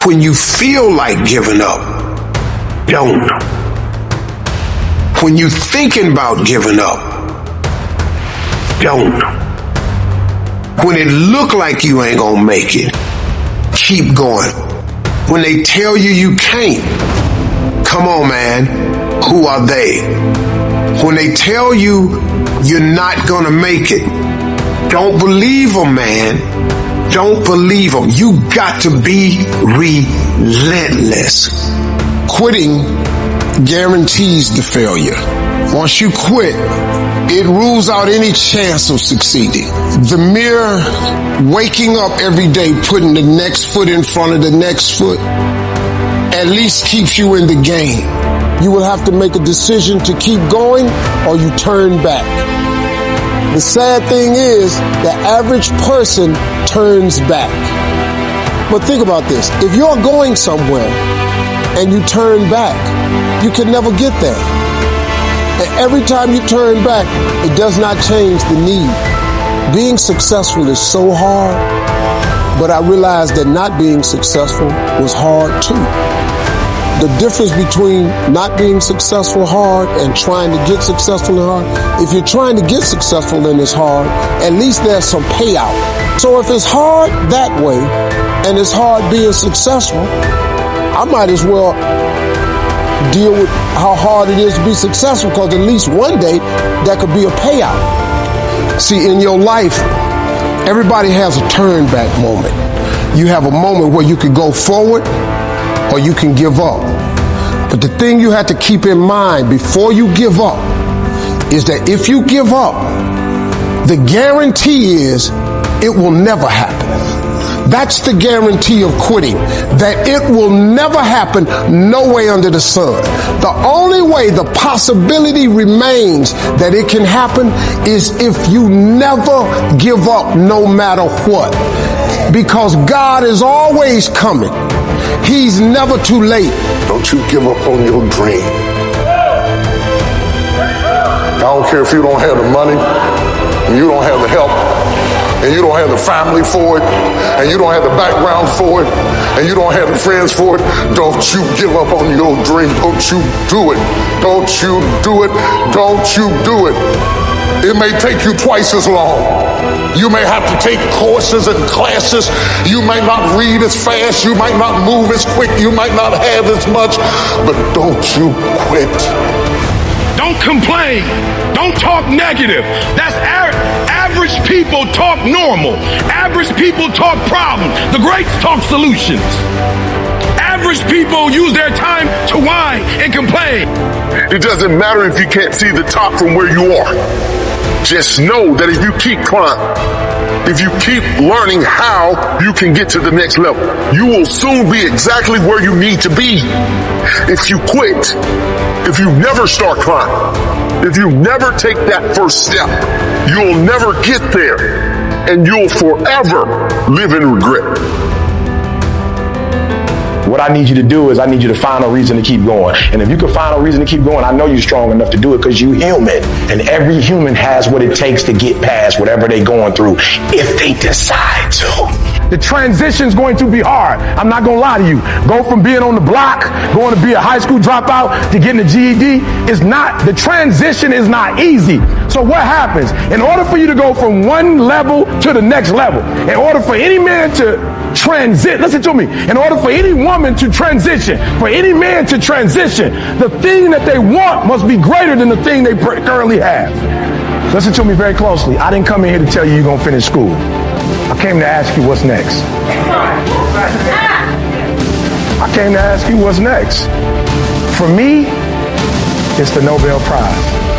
When you feel like giving up, don't. When you're thinking about giving up, don't. When it look like you ain't gonna make it, keep going. When they tell you you can't, come on, man, who are they? When they tell you you're not gonna make it, don't believe them, man. Don't believe them. You got to be relentless. Quitting guarantees the failure. Once you quit, it rules out any chance of succeeding. The mere waking up every day, putting the next foot in front of the next foot, at least keeps you in the game. You will have to make a decision to keep going or you turn back. The sad thing is, the average person turns back. But think about this. If you're going somewhere and you turn back, you can never get there. And every time you turn back, it does not change the need. Being successful is so hard, but I realized that not being successful was hard too. The difference between not being successful hard and trying to get successful and hard, if you're trying to get successful and it's hard, at least there's some payout. So if it's hard that way and it's hard being successful, I might as well deal with how hard it is to be successful, because at least one day that could be a payout. See, in your life, everybody has a turn back moment. You have a moment where you can go forward or you can give up. But the thing you have to keep in mind before you give up is that if you give up, the guarantee is it will never happen. That's the guarantee of quitting, that it will never happen, no way under the sun. The only way the possibility remains that it can happen is if you never give up no matter what. Because God is always coming. He's never too late. Don't you give up on your dream. I don't care if you don't have the money, and you don't have the help, and you don't have the family for it, and you don't have the background for it, and you don't have the friends for it. Don't you give up on your dream. Don't you do it. Don't you do it. Don't you do it. It may take you twice as long. You may have to take courses and classes. You may not read as fast. You might not move as quick. You might not have as much. But don't you quit. Don't complain. Don't talk negative. That's average people talk normal. Average people talk problems. The greats talk solutions. Average people use their time to whine and complain. It doesn't matter if you can't see the top from where you are. Just know that if you keep climbing, if you keep learning how you can get to the next level, you will soon be exactly where you need to be. If you quit, if you never start climbing, if you never take that first step, you'll never get there, and you'll forever live in regret. What I need you to do is I need you to find a reason to keep going. And if you can find a reason to keep going, I know you're strong enough to do it because you're human. And every human has what it takes to get past whatever they're going through if they decide to. The transition's going to be hard. I'm not going to lie to you. Go from being on the block, going to be a high school dropout, to getting a GED the transition is not easy. So what happens? In order for you to go from one level to the next level, in order for any man to listen to me, in order for any woman to transition, for any man to transition, the thing that they want must be greater than the thing they currently have. Listen to me very closely. I didn't come in here to tell you you're going to finish school. I came to ask you what's next. I came to ask you what's next. For me, it's the Nobel Prize.